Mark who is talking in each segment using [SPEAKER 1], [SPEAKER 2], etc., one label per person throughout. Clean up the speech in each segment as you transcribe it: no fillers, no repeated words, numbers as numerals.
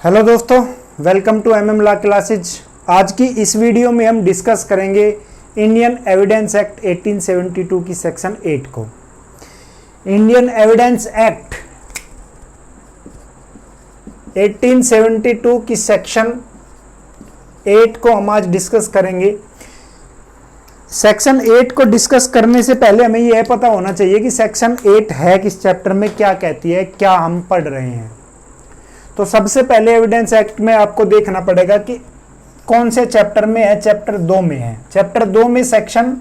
[SPEAKER 1] Hello दोस्तों, welcome to MM law classes. आज की इस वीडियो में हम डिस्कस करेंगे इंडियन एविडेंस एक्ट 1872 की सेक्शन 8 को। इंडियन एविडेंस एक्ट 1872 की सेक्शन 8 को हम आज डिस्कस करेंगे। सेक्शन 8 को डिस्कस करने से पहले हमें यह पता होना चाहिए कि सेक्शन 8 है किस चैप्टर में, क्या कहती है, क्या हम पढ़ रहे हैं। तो सबसे पहले एविडेंस एक्ट में आपको देखना पड़ेगा कि कौन से चैप्टर में है। चैप्टर 2 में है। चैप्टर 2 में सेक्शन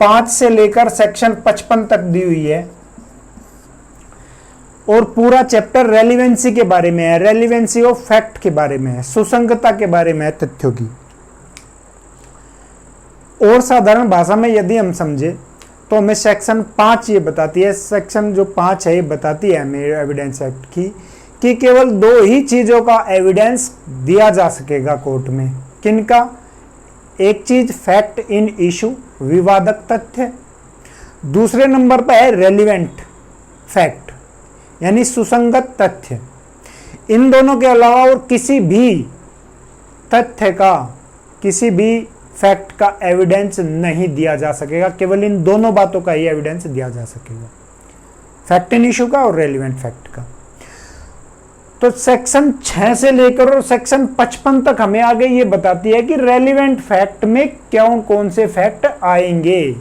[SPEAKER 1] 5 से लेकर सेक्शन 55 तक दी हुई है और पूरा चैप्टर रेलिवेंसी के बारे में है, रेलिवेंसी ऑफ फैक्ट के बारे में है, सुसंगतता के बारे में है, तथ्यों की। और साधारण भाषा में यदि हम समझे तो हमें सेक्शन 5 ये बताती है, सेक्शन जो 5 है ये बताती है हमें एविडेंस एक्ट की कि केवल 2 ही चीजों का एविडेंस दिया जा सकेगा कोर्ट में। किनका? एक चीज फैक्ट इन इशू, विवादक तथ्य। दूसरे नंबर पर है रेलिवेंट फैक्ट, यानी सुसंगत तथ्य। इन दोनों के अलावा और किसी भी तथ्य का, किसी भी फैक्ट का एविडेंस नहीं दिया जा सकेगा। केवल इन दोनों बातों का ही एविडेंस दिया जा सकेगा, फैक्ट इन इशू का और रेलिवेंट फैक्ट का। तो सेक्शन 6 से लेकर और सेक्शन 55 तक हमें आगे ये बताती है कि रेलिवेंट फैक्ट में कौन कौन से फैक्ट आएंगे।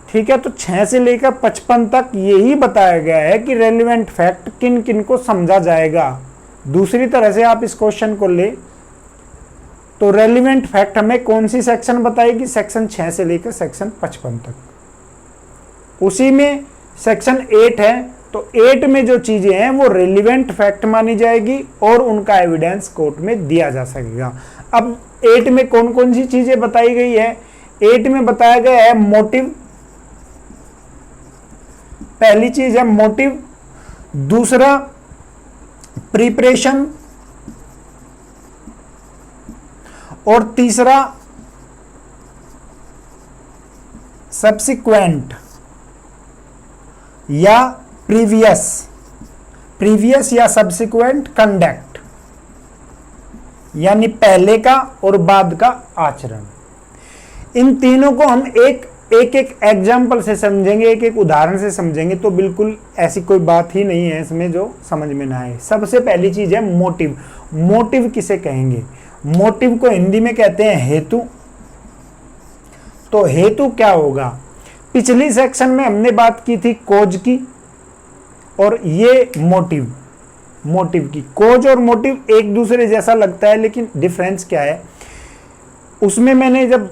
[SPEAKER 1] ठीक है, तो 6 से लेकर 55 तक यही बताया गया है कि रेलिवेंट फैक्ट किन किन को समझा जाएगा। दूसरी तरह से आप इस क्वेश्चन को ले तो रेलिवेंट फैक्ट हमें कौन सी सेक्शन बताएगी? सेक्शन 6 से लेकर सेक्शन 55 तक। उसी में सेक्शन 8 है, तो 8 में जो चीजें हैं वो रेलिवेंट फैक्ट मानी जाएगी और उनका एविडेंस कोर्ट में दिया जा सकेगा। अब 8 में कौन कौन सी चीजें बताई गई है? 8 में बताया गया है मोटिव, पहली चीज है मोटिव। दूसरा प्रिपरेशन और तीसरा सब्सिक्वेंट या प्रीवियस या सब्सिक्वेंट कंडक्ट, यानी पहले का और बाद का आचरण। इन तीनों को हम एक एग्जाम्पल से समझेंगे, एक एक उदाहरण से समझेंगे, तो बिल्कुल ऐसी कोई बात ही नहीं है इसमें जो समझ में ना आए। सबसे पहली चीज है मोटिव। मोटिव किसे कहेंगे? मोटिव को हिंदी में कहते हैं हेतु। तो हेतु क्या होगा? पिछली सेक्शन में हमने बात की थी कोज की, और ये मोटिव की। कोज और मोटिव एक दूसरे जैसा लगता है, लेकिन डिफरेंस क्या है? उसमें मैंने जब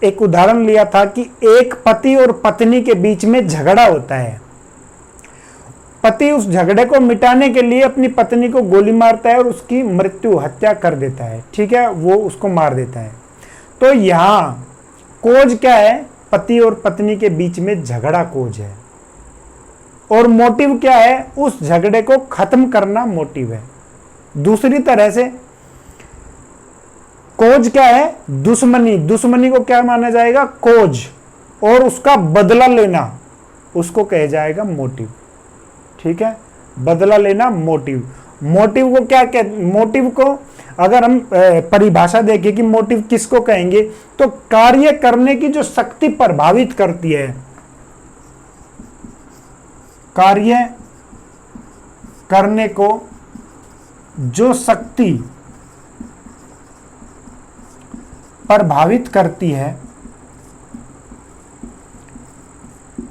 [SPEAKER 1] एक उदाहरण लिया था कि एक पति और पत्नी के बीच में झगड़ा होता है। पति उस झगड़े को मिटाने के लिए अपनी पत्नी को गोली मारता है और उसकी मृत्यु, हत्या कर देता है। ठीक है, वो उसको मार देता है। तो यहां कोज क्या है? पति और पत्नी के बीच में झगड़ा कोज है। और मोटिव क्या है? उस झगड़े को खत्म करना मोटिव है। दूसरी तरह से कोज क्या है? दुश्मनी। दुश्मनी को क्या माना जाएगा? कोज। और उसका बदला लेना, उसको कहा जाएगा मोटिव। ठीक है, बदला लेना मोटिव। मोटिव को क्या कहते? मोटिव को अगर हम परिभाषा देखें कि मोटिव किसको कहेंगे, तो कार्य करने की जो शक्ति प्रभावित करती है, कार्य करने को जो शक्ति प्रभावित करती है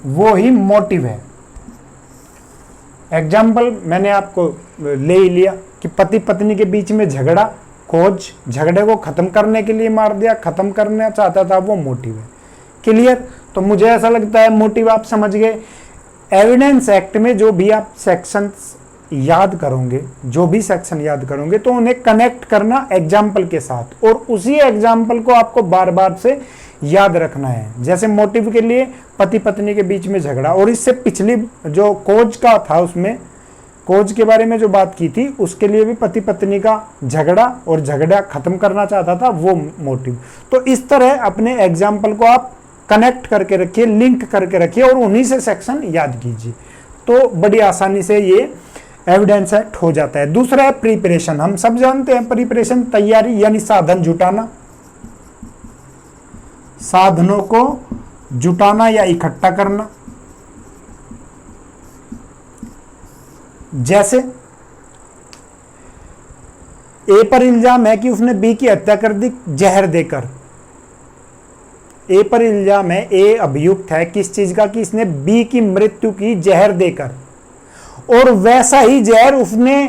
[SPEAKER 1] वो ही मोटिव है। एग्जाम्पल मैंने आपको ले ही लिया कि पति पत्नी के बीच में झगड़ा, कोज झगड़े को खत्म करने के लिए मार दिया, खत्म करना चाहता था, वो मोटिव है। क्लियर? तो मुझे ऐसा लगता है मोटिव आप समझ गए। एविडेंस एक्ट में जो भी आप सेक्शंस याद करोगे, जो भी सेक्शन याद करोगे, तो उन्हें कनेक्ट करना एग्जाम्पल के साथ, और उसी एग्जाम्पल को आपको बार बार से याद रखना है। जैसे मोटिव के लिए पति पत्नी के बीच में झगड़ा, और इससे पिछली जो कोज का था, उसमें कोज के बारे में जो बात की थी, उसके लिए भी पति पत्नी का झगड़ा और झगड़ा खत्म करना चाहता था, वो मोटिव। तो इस तरह अपने एग्जाम्पल को आप कनेक्ट करके रखिए, लिंक करके रखिए और उन्हीं से सेक्शन याद कीजिए, तो बड़ी आसानी से ये एविडेंस एक्ट हो जाता है। दूसरा है प्रिपरेशन। हम सब जानते हैं प्रिपरेशन तैयारी यानी साधन जुटाना, साधनों को जुटाना या इकट्ठा करना। जैसे ए पर इल्जाम है कि उसने बी की हत्या कर दी जहर देकर। ए पर इल्जाम है, ए अभियुक्त है किस चीज का, कि इसने बी की मृत्यु की जहर देकर, और वैसा ही जहर उसने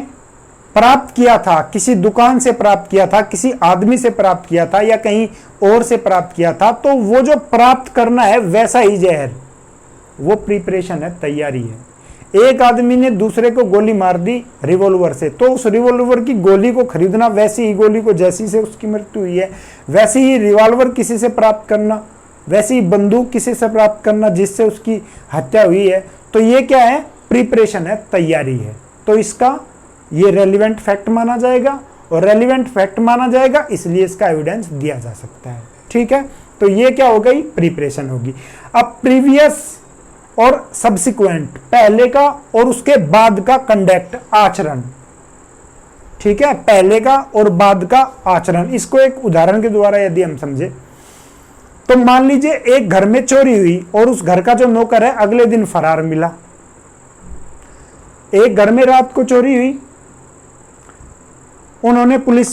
[SPEAKER 1] प्राप्त किया था, किसी दुकान से प्राप्त किया था, किसी आदमी से प्राप्त किया था या कहीं और से प्राप्त किया था। तो वो जो प्राप्त करना है वैसा ही जहर, वो प्रिपरेशन है, तैयारी है। एक आदमी ने दूसरे को गोली मार दी रिवॉल्वर से, तो उस रिवॉल्वर की गोली को खरीदना, वैसी ही गोली को जैसी से उसकी मृत्यु हुई है, वैसे ही रिवॉल्वर किसी से प्राप्त करना, वैसी ही बंदूक किसी से प्राप्त करना जिससे उसकी हत्या हुई है। तो ये क्या है, प्रिपरेशन है, तैयारी है। तो इसका ये रेलिवेंट फैक्ट माना जाएगा, और रेलिवेंट फैक्ट माना जाएगा इसलिए इसका एविडेंस दिया जा सकता है। ठीक है, तो ये क्या हो गई, प्रिपरेशन होगी। अब प्रीवियस और सब्सिक्वेंट, पहले का और उसके बाद का कंडक्ट, आचरण। ठीक है, पहले का और बाद का आचरण। इसको एक उदाहरण के द्वारा यदि हम समझे तो मान लीजिए एक घर में चोरी हुई और उस घर का जो नौकर है अगले दिन फरार मिला। एक घर में रात को चोरी हुई, उन्होंने पुलिस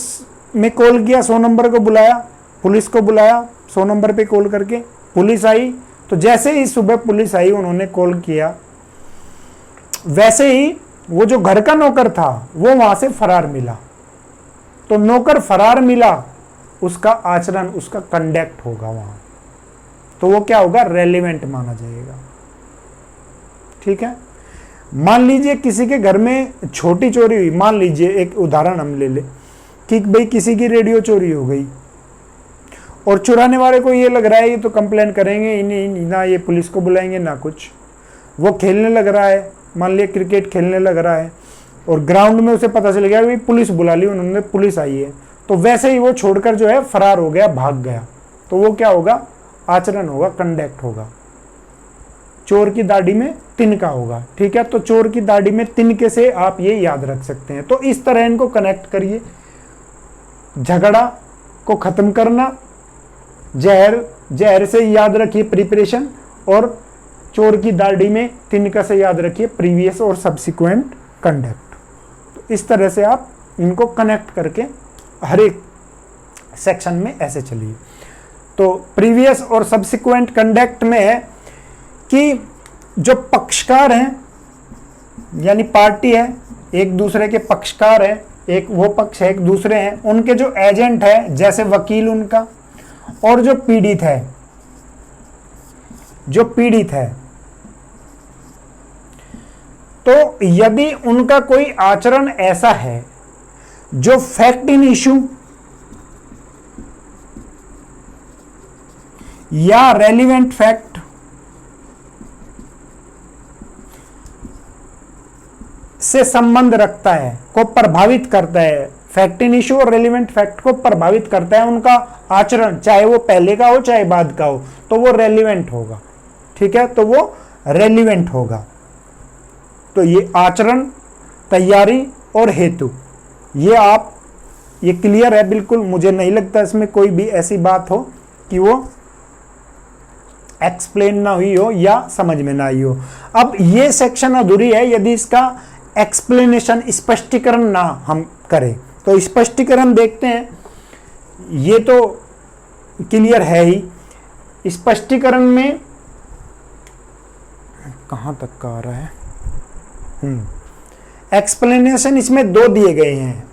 [SPEAKER 1] में कॉल किया, 100 नंबर को बुलाया, पुलिस को बुलाया 100 नंबर पे कॉल करके, पुलिस आई। तो जैसे ही सुबह पुलिस आई, उन्होंने कॉल किया, वैसे ही वो जो घर का नौकर था वो वहां से फरार मिला। तो नौकर फरार मिला, उसका आचरण, उसका कंडक्ट होगा वहां, तो वो क्या होगा, रेलिवेंट माना जाएगा। ठीक है, मान लीजिए किसी के घर में छोटी चोरी हुई, मान लीजिए एक उदाहरण हम ले ले कि भाई किसी की रेडियो चोरी हो गई और चुराने वाले को ये लग रहा है ये तो कंप्लेंट करेंगे इन्हें, ना ये पुलिस को बुलाएंगे ना कुछ। वो खेलने लग रहा है, मान लिया क्रिकेट खेलने लग रहा है और ग्राउंड में उसे पता चल गया भाई पुलिस बुला ली उन्होंने, पुलिस आई है, तो वैसे ही वो छोड़कर जो है फरार हो गया, भाग गया। तो वो क्या होगा, आचरण होगा, कंडक्ट होगा। चोर की दाढ़ी में तिनका होगा। ठीक है, तो चोर की दाढ़ी में तिनके से आप ये याद रख सकते हैं। तो इस तरह इनको कनेक्ट करिए, झगड़ा को खत्म करना, जहर से याद रखिए प्रिपरेशन, और चोर की दाढ़ी में तिनका से याद रखिए प्रीवियस और सब्सिक्वेंट कंडक्ट। तो इस तरह से आप इनको कनेक्ट करके हर एक सेक्शन में ऐसे चलिए। तो प्रीवियस और सब्सिक्वेंट कंडक्ट में है कि जो पक्षकार हैं यानी पार्टी है, एक दूसरे के पक्षकार हैं, एक वो पक्ष है एक दूसरे हैं, उनके जो एजेंट है जैसे वकील उनका, और जो पीड़ित है, तो यदि उनका कोई आचरण ऐसा है जो फैक्ट इन इशू या रेलिवेंट फैक्ट से संबंध रखता है, को प्रभावित करता है, फैक्ट इन इशू और रेलिवेंट फैक्ट को प्रभावित करता है उनका आचरण, चाहे वो पहले का हो चाहे बाद का हो, तो वो रेलिवेंट होगा। ठीक है, तो वो रेलिवेंट होगा। तो ये आचरण, तैयारी और हेतु, ये क्लियर है बिल्कुल। मुझे नहीं लगता इसमें कोई भी ऐसी बात हो कि वो एक्सप्लेन ना हुई हो या समझ में ना आई हो। अब ये सेक्शन अधूरी है यदि इसका एक्सप्लेनेशन, स्पष्टीकरण ना हम करें। तो स्पष्टीकरण देखते हैं, ये तो क्लियर है ही। स्पष्टीकरण में कहां तक का आ रहा है, एक्सप्लेनेशन इसमें 2 दिए गए हैं।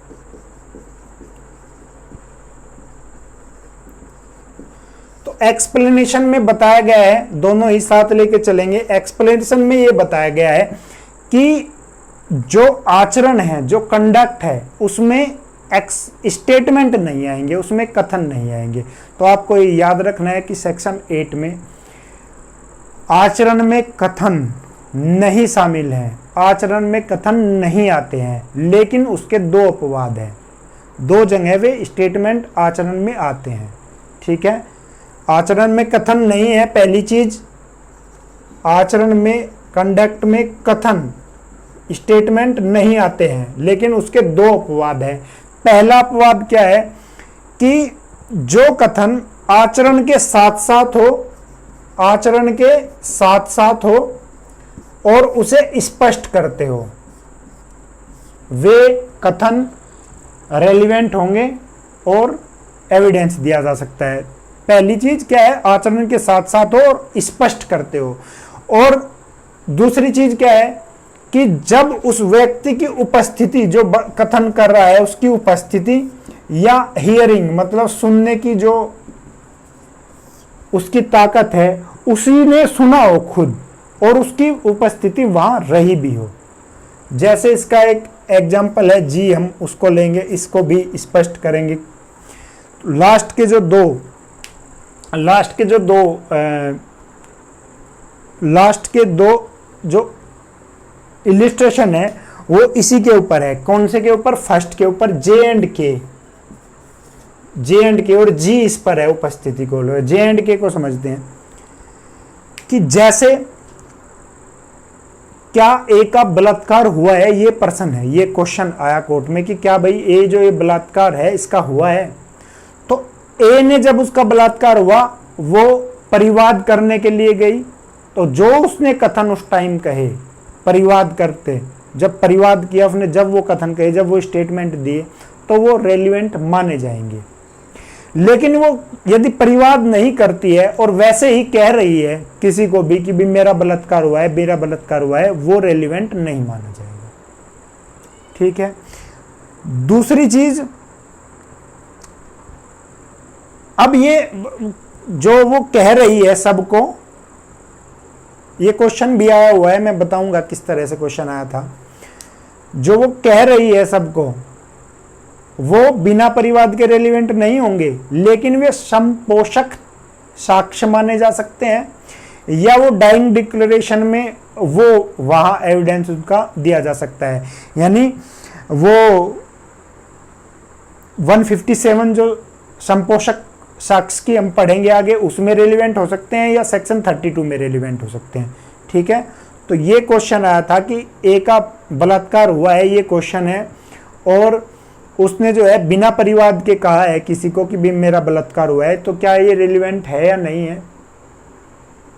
[SPEAKER 1] तो एक्सप्लेनेशन में बताया गया है, दोनों ही साथ लेके चलेंगे। एक्सप्लेनेशन में ये बताया गया है कि जो आचरण है, जो कंडक्ट है, उसमें स्टेटमेंट नहीं आएंगे, उसमें कथन नहीं आएंगे। तो आपको ये याद रखना है कि सेक्शन 8 में आचरण में कथन नहीं शामिल है, आचरण में कथन नहीं आते हैं, लेकिन उसके 2 अपवाद हैं। 2 जगह वे स्टेटमेंट आचरण में आते हैं। ठीक है, आचरण में कथन नहीं है, पहली चीज। आचरण में, कंडक्ट में कथन स्टेटमेंट नहीं आते हैं, लेकिन उसके दो अपवाद हैं। पहला अपवाद क्या है कि जो कथन आचरण के साथ साथ हो, आचरण के साथ साथ हो और उसे स्पष्ट करते हो, वे कथन रेलिवेंट होंगे और एविडेंस दिया जा सकता है। पहली चीज क्या है, आचरण के साथ साथ हो और स्पष्ट करते हो। और दूसरी चीज क्या है कि जब उस व्यक्ति की उपस्थिति, जो कथन कर रहा है उसकी उपस्थिति या हियरिंग मतलब सुनने की जो उसकी ताकत है, उसी ने सुना हो खुद और उसकी उपस्थिति वहां रही भी हो। जैसे इसका एक एग्जाम्पल है जी, हम उसको लेंगे, इसको भी स्पष्ट करेंगे। लास्ट के दो जो इलिस्ट्रेशन है वो इसी के ऊपर है। कौन से के ऊपर? फर्स्ट के ऊपर, जे एंड के, और जी इस पर है उपस्थिति को। जे एंड के को समझते हैं कि जैसे क्या ए का बलात्कार हुआ है, ये प्रश्न है, ये क्वेश्चन आया कोर्ट में कि क्या भाई ए जो ये बलात्कार है इसका हुआ है। तो ए ने जब उसका बलात्कार हुआ वो परिवाद करने के लिए गई, तो जो उसने कथन उस टाइम कहे परिवाद करते, जब परिवाद किया उसने, जब वो कथन कहे, जब वो स्टेटमेंट दिए, तो वो रेलिवेंट माने जाएंगे। लेकिन वो यदि परिवाद नहीं करती है और वैसे ही कह रही है किसी को भी कि भी मेरा बलात्कार हुआ है, मेरा बलात्कार हुआ है, वो रेलिवेंट नहीं माना जाएगा। ठीक है। दूसरी चीज, अब ये जो वो कह रही है सबको, ये क्वेश्चन भी आया हुआ है, मैं बताऊंगा किस तरह से क्वेश्चन आया था। जो वो कह रही है सबको, वो बिना परिवाद के रेलिवेंट नहीं होंगे, लेकिन वे संपोषक साक्ष्य माने जा सकते हैं, या वो डाइंग डिक्लेरेशन में वो वहां एविडेंस उनका दिया जा सकता है। यानी वो 157 जो संपोषक साक्ष्य की हम पढ़ेंगे आगे, उसमें रेलिवेंट हो सकते हैं या सेक्शन 32 में रेलिवेंट हो सकते हैं। ठीक है। तो ये क्वेश्चन आया था कि ए का बलात्कार हुआ है, ये क्वेश्चन है, और उसने जो है बिना परिवाद के कहा है किसी को कि भी मेरा बलात्कार हुआ है, तो क्या ये रेलिवेंट है या नहीं है?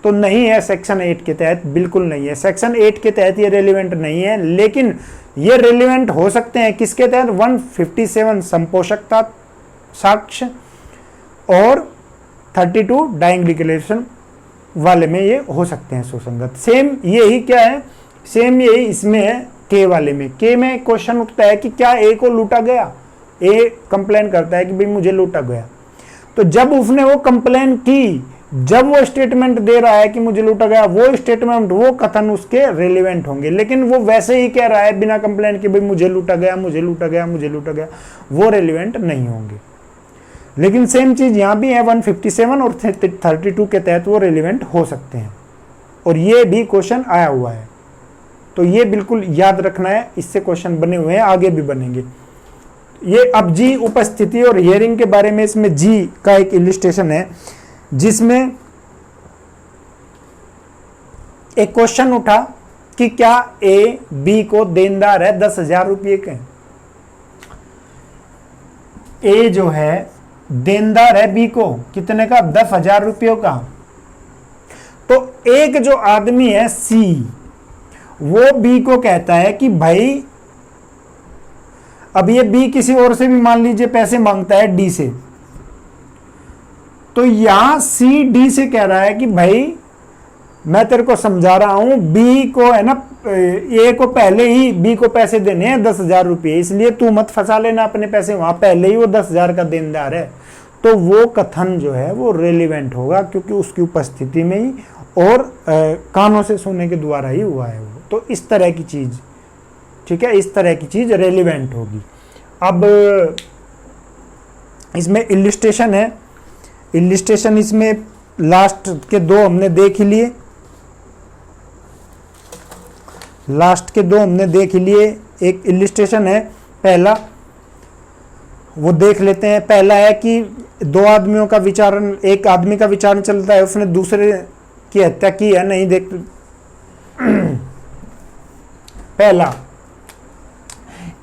[SPEAKER 1] तो नहीं है, सेक्शन 8 के तहत बिल्कुल नहीं है। सेक्शन 8 के तहत ये रेलिवेंट नहीं है, लेकिन ये रेलिवेंट हो सकते हैं किसके तहत? 157 संपोषकता साक्ष्य और 32 डाइंग डिक्लेरेशन वाले में ये हो सकते हैं सुसंगत। सेम यही क्या है, सेम यही इसमें है के वाले में। के में क्वेश्चन उठता है कि क्या ए को लूटा गया? ए कंप्लेन करता है कि भाई मुझे लूटा गया। तो जब उसने वो कंप्लेन की, जब वो स्टेटमेंट दे रहा है कि मुझे लूटा गया, वो स्टेटमेंट, वो कथन उसके रेलिवेंट होंगे। लेकिन वो वैसे ही कह रहा है बिना कंप्लेन कि भाई मुझे लूटा गया, मुझे लूटा गया, मुझे लूटा गया, वो रेलिवेंट नहीं होंगे। लेकिन सेम चीज यहां भी है, 157 और 32 के तहत वो रेलिवेंट हो सकते हैं, और ये भी क्वेश्चन आया हुआ है। तो ये बिल्कुल याद रखना है, इससे क्वेश्चन बने हुए हैं, आगे भी बनेंगे। ये अब जी उपस्थिति और हियरिंग के बारे में, इसमें जी का एक इलिस्ट्रेशन है जिसमें एक क्वेश्चन उठा कि क्या ए बी को देनदार है 10,000 रुपये के। ए जो है देनदार है बी को कितने का? 10,000 रुपयों का। तो एक जो आदमी है सी, वो बी को कहता है कि भाई, अब ये बी किसी और से भी मान लीजिए पैसे मांगता है डी से, तो यहां सी डी से कह रहा है कि भाई मैं तेरे को समझा रहा हूं, बी को है ना, ए को पहले ही बी को पैसे देने हैं 10,000 रुपये, इसलिए तू मत फंसा लेना अपने पैसे, वहां पहले ही वो 10,000 का देनदार है। तो वो कथन जो है वो रेलिवेंट होगा, क्योंकि उसकी उपस्थिति में ही और कानों से सुनने के द्वारा ही हुआ है वो। तो इस तरह की चीज, ठीक है, इस तरह की चीज रेलिवेंट होगी। अब इसमें इलिस्ट्रेशन है, इलिस्ट्रेशन इसमें लास्ट के दो हमने देख ही लिए, लास्ट के दो हमने देख ही लिए। एक इलिस्ट्रेशन है पहला, वो देख लेते हैं। पहला है कि दो आदमियों का विचारण, एक आदमी का विचारण चलता है, उसने दूसरे की हत्या की है, नहीं देख। पहला,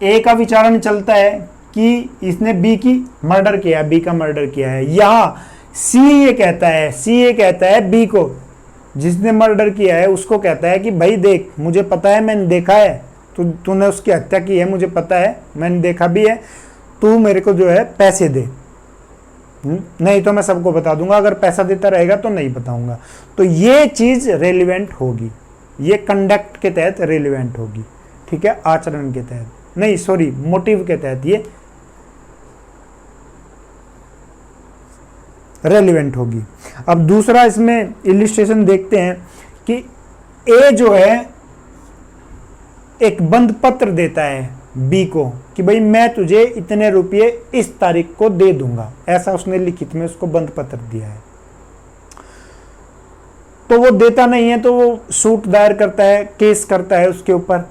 [SPEAKER 1] ए का विचारण चलता है कि इसने बी की मर्डर किया, बी का मर्डर किया है। यहां सी ये कहता है बी को, जिसने मर्डर किया है उसको कहता है कि भाई देख, मुझे पता है, मैंने देखा है, तूने उसकी हत्या की है, मुझे पता है, मैंने देखा भी है, तू मेरे को जो है पैसे दे, नहीं तो मैं सबको बता दूंगा, अगर पैसा देता रहेगा तो नहीं बताऊंगा। तो ये चीज रेलिवेंट होगी, ये कंडक्ट के तहत रेलिवेंट होगी, ठीक है, आचरण के तहत नहीं, सॉरी, मोटिव के तहत ये रेलिवेंट होगी। अब दूसरा इसमें इलिस्ट्रेशन देखते हैं कि ए जो है एक बंद पत्र देता है बी को कि भाई मैं तुझे इतने रुपये इस तारीख को दे दूंगा, ऐसा उसने लिखित में उसको बंद पत्र दिया है। तो वो देता नहीं है तो वो सूट दायर करता है, केस करता है उसके ऊपर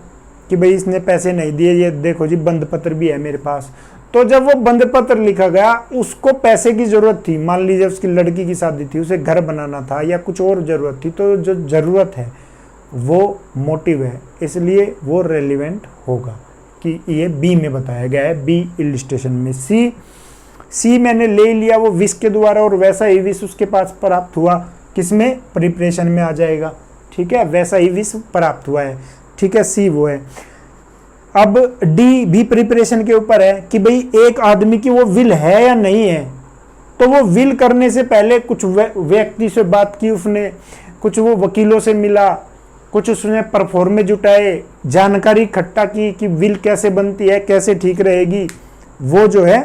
[SPEAKER 1] कि भाई इसने पैसे नहीं दिए, ये देखो जी बंद पत्र भी है मेरे पास। तो जब वो बंद पत्र लिखा गया, उसको पैसे की जरूरत थी, मान लीजिए उसकी लड़की की शादी थी, उसे घर बनाना था या कुछ और जरूरत थी, तो जो जरूरत है वो मोटिव है, इसलिए वो रेलिवेंट होगा कि ये बी में बताया गया है, बी इलिस्ट्रेशन में। सी मैंने ले लिया वो विष के द्वारा, और वैसा ही विष उसके पास प्राप्त हुआ, किसमें, प्रिपरेशन में आ जाएगा, ठीक है, वैसा ही विष प्राप्त हुआ है, ठीक है, सी वो है। अब डी भी प्रिपरेशन के ऊपर है कि भाई एक आदमी की वो विल है या नहीं है। तो वो विल करने से पहले कुछ व्यक्ति से बात की उसने, कुछ वो वकीलों से मिला, कुछ उसने परफॉर्मे जुटाए, जानकारी इकट्ठा की कि विल कैसे बनती है, कैसे ठीक रहेगी, वो जो है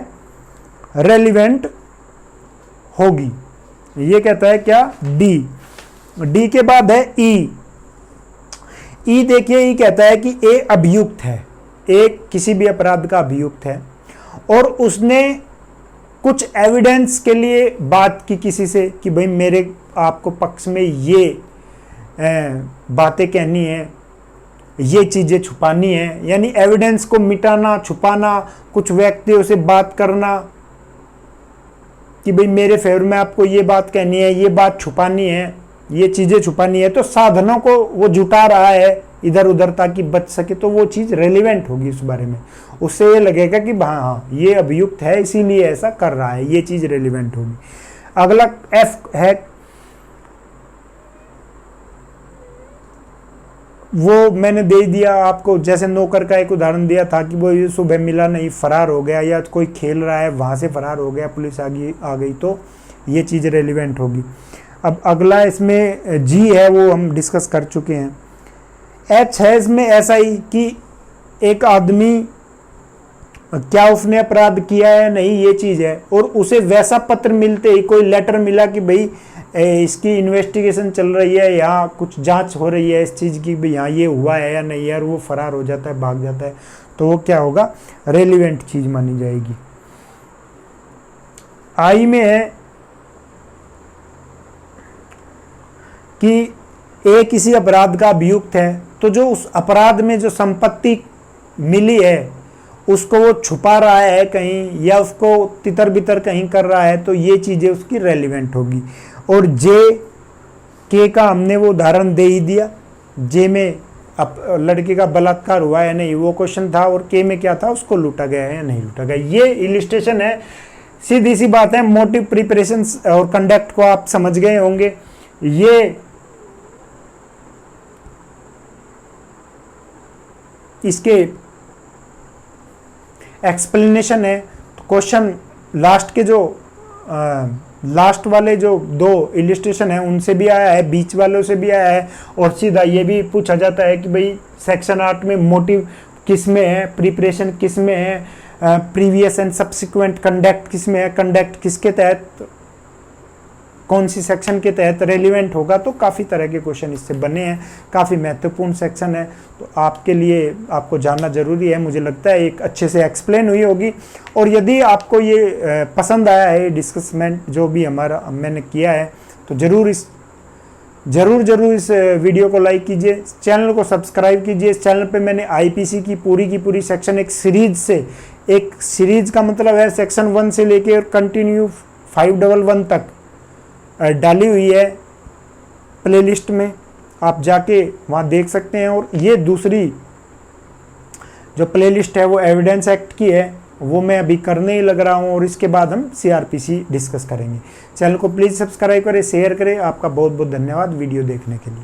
[SPEAKER 1] रेलिवेंट होगी। ये कहता है क्या, डी के बाद है ई देखिए, ई कहता है कि ए अभियुक्त है, एक किसी भी अपराध का अभियुक्त है, और उसने कुछ एविडेंस के लिए बात की किसी से कि भाई मेरे आपको पक्ष में ये बातें कहनी है, ये चीजें छुपानी है, यानी एविडेंस को मिटाना, छुपाना, कुछ व्यक्तियों से बात करना कि भाई मेरे फेवर में आपको ये बात कहनी है, ये बात छुपानी है, ये चीजें छुपानी है। तो साधनों को वो जुटा रहा है इधर उधर ताकि बच सके, तो वो चीज रेलिवेंट होगी उस बारे में, उससे ये लगेगा कि हाँ ये अभियुक्त है इसीलिए ऐसा कर रहा है, ये चीज रेलिवेंट होगी। अगला एफ है, वो मैंने दे दिया आपको, जैसे नौकर का एक उदाहरण दिया था कि वो सुबह मिला नहीं, फरार हो गया, या कोई खेल रहा है वहां से फरार हो गया, पुलिस आ गई, तो ये चीज रेलिवेंट होगी। अब अगला इसमें जी है, वो हम डिस्कस कर चुके हैं। एच है इसमें ऐसा ही कि एक आदमी क्या उसने अपराध किया है नहीं, ये चीज है, और उसे वैसा पत्र मिलते ही, कोई लेटर मिला कि भाई इसकी इन्वेस्टिगेशन चल रही है, यहाँ कुछ जांच हो रही है इस चीज की, भाई यहाँ ये हुआ है या नहीं यार, वो फरार हो जाता है, भाग जाता है, तो वो क्या होगा, रेलिवेंट चीज मानी जाएगी। आई में है कि ए किसी अपराध का अभियुक्त है, तो जो उस अपराध में जो संपत्ति मिली है उसको वो छुपा रहा है कहीं, या उसको तितर बितर कहीं कर रहा है, तो ये चीजें उसकी रेलिवेंट होगी। और जे के का हमने वो उदाहरण दे ही दिया, जे में लड़के का बलात्कार हुआ है नहीं, वो क्वेश्चन था, और के में क्या था, उसको लूटा गया है या नहीं लूटा गया। ये इलिस्ट्रेशन है, सीधी सी बात है, मोटिव, प्रिपरेशन और कंडक्ट को आप समझ गए होंगे। ये इसके एक्सप्लेनेशन है। तो क्वेश्चन लास्ट के जो लास्ट वाले जो दो इलिस्ट्रेशन है उनसे भी आया है, बीच वालों से भी आया है, और सीधा ये भी पूछा जाता है कि भाई सेक्शन 8 में मोटिव किस में है, प्रिपरेशन किस में है, प्रीवियस एंड सब्सिक्वेंट कंडक्ट किस में है, कंडक्ट किसके तहत, कौन सी सेक्शन के तहत रेलिवेंट होगा। तो काफ़ी तरह के क्वेश्चन इससे बने हैं, काफ़ी महत्वपूर्ण सेक्शन है, तो आपके लिए आपको जानना जरूरी है। मुझे लगता है एक अच्छे से एक्सप्लेन हुई होगी, और यदि आपको ये पसंद आया है डिस्कसमेंट जो भी मैंने किया है, तो ज़रूर इस वीडियो को लाइक कीजिए, चैनल को सब्सक्राइब कीजिए। इस चैनल पे मैंने आईपीसी की पूरी सेक्शन एक सीरीज का मतलब है सेक्शन 1 से लेकर कंटिन्यू 511 तक डाली हुई है प्लेलिस्ट में, आप जाके वहाँ देख सकते हैं। और ये दूसरी जो प्लेलिस्ट है वो एविडेंस एक्ट की है, वो मैं अभी करने ही लग रहा हूँ, और इसके बाद हम सीआरपीसी डिस्कस करेंगे। चैनल को प्लीज़ सब्सक्राइब करें, शेयर करें। आपका बहुत बहुत धन्यवाद वीडियो देखने के लिए।